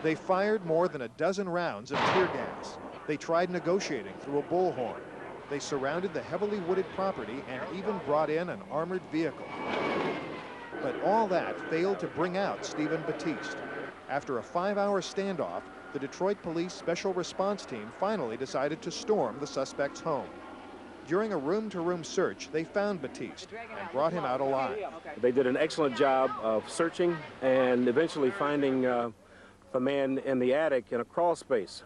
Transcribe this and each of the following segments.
They fired more than a dozen rounds of tear gas. They tried negotiating through a bullhorn. They surrounded the heavily wooded property and even brought in an armored vehicle. But all that failed to bring out Stephen Batiste. After a 5-hour standoff, the Detroit Police Special Response Team finally decided to storm the suspect's home. During a room-to-room search, they found Batiste and brought him out alive. They did an excellent job of searching and eventually finding the man in the attic in a crawl space.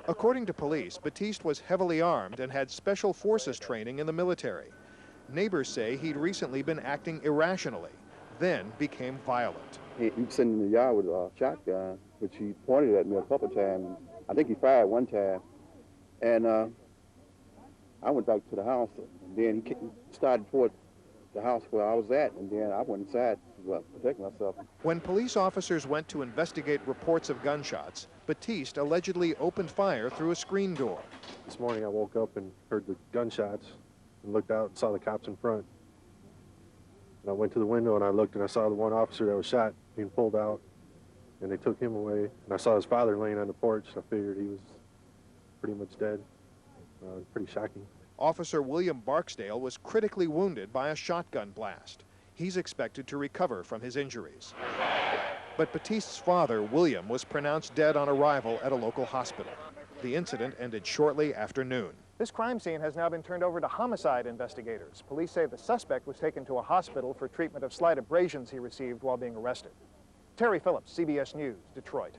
According to police, Batiste was heavily armed and had special forces training in the military. Neighbors say he'd recently been acting irrationally, then became violent. He was sitting in the yard with a shotgun, which he pointed at me a couple of times. I think he fired one time. And I went back to the house, and then he started toward the house where I was at, and then I went inside to protect myself. When police officers went to investigate reports of gunshots, Batiste allegedly opened fire through a screen door. This morning I woke up and heard the gunshots and looked out and saw the cops in front. And I went to the window and I looked and I saw the one officer that was shot being pulled out, and they took him away. And I saw his father laying on the porch, and I figured he was pretty much dead. Pretty shocking. Officer William Barksdale was critically wounded by a shotgun blast. He's expected to recover from his injuries. But Batiste's father, William, was pronounced dead on arrival at a local hospital. The incident ended shortly after noon. This crime scene has now been turned over to homicide investigators. Police say the suspect was taken to a hospital for treatment of slight abrasions he received while being arrested. Terry Phillips, CBS News, Detroit.